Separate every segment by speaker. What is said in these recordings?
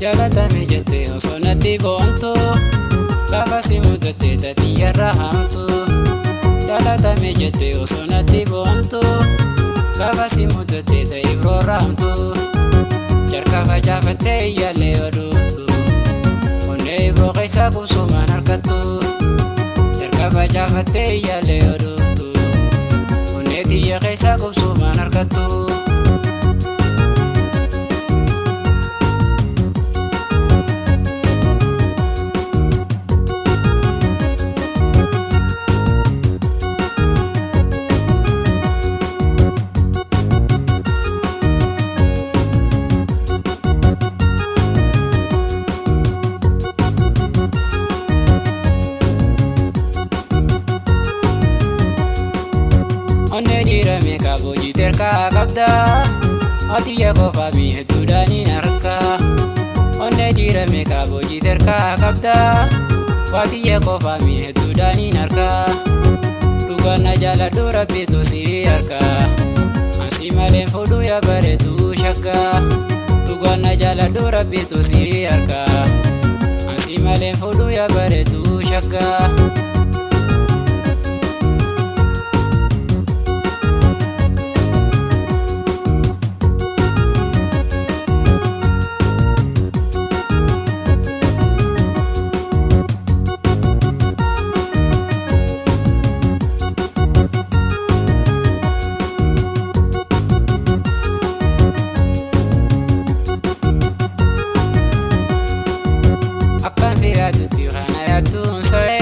Speaker 1: Jaalatame jettee osoo natti boontu gaafa si mudatte xiyyaarra hamtu. Jaalatame jettee osoo natti boontu gaafa si mudatte ibroorra hamtu. Jarka facaafattee iyyaallee oduuftu onnee ibroo keessa qubsumaan harkattu. Jarka facaafattee iyyaallee oduuftu onnee xiyya keessa qubsumaan harkattu. Onne jirame kaboji terka kabda atiya kofa mi hedudani narka. Onne jirame kaboji terka kabda atiya kofa mi hedudani narka. Dugana jala dura bitu si arka ansi malen fodu ya baretu shakka. Dugana jala dura bitu si arka ansi malen fodu ya baretu shakka. Tutti khana ya tun sae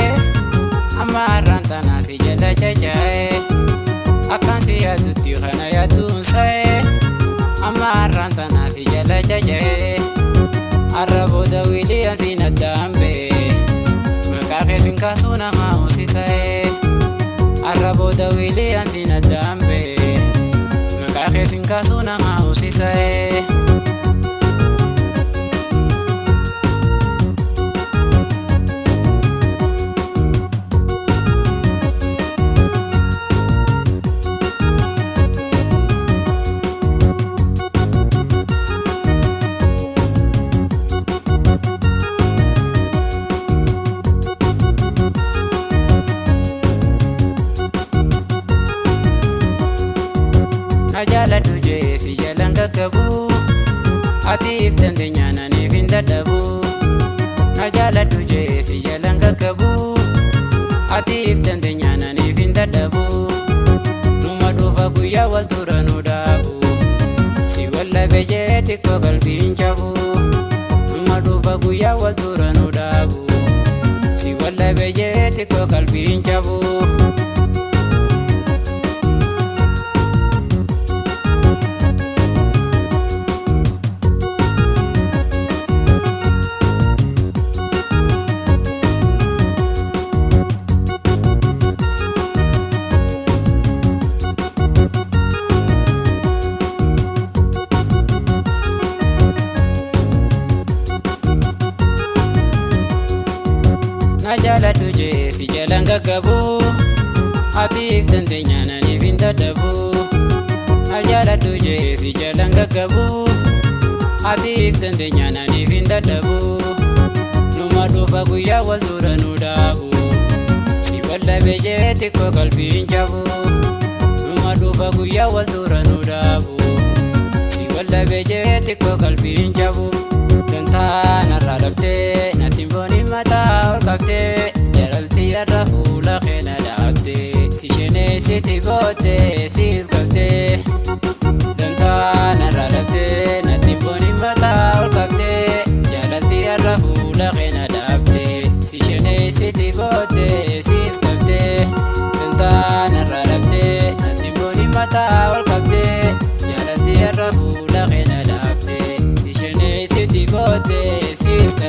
Speaker 1: amaran tanasi jala jajae. Akan siya tutti khana ya tun sae amaran tanasi jala jajae. Arabo dawili asina dambe makake sinkasuna mausi sae. Arabo dawili asina dambe makake sinkasuna mausi sae. Najala duje si jalan kakabu atif tandenya nani finda dabu. Najala duje si jalan kakabu atif tandenya nani finda dabu. Numa dufa guya wal turanu dabu si walla bejeti ko galbin jabu. Numa dufa guya wal turanu dabu si walla bejeti ko galbin jabu. Najala duje si jalan kakabu atif tandenya nani finda dabu. Najala duje si jalan kakabu atif tandenya nani finda dabu. Numa dufa guya wal turanu dabu si walla bejeti ko kalbin jabu. Numa dufa guya wal turanu dabu si walla bejeti ko kalbin jabu. Dantana ralafte natimboni mata olkafte jalalti yarra fuula khena dhaabte si shene siti boote si iskafte. Dantana ralafte natimboni mata olkafte jalalti yarra fuula khena dhaabte si shene siti boote si iskafte. Dantana ralafte natimboni mata olkafte jalalti yarra fuula khena dhaabte si shene siti boote si iskafte.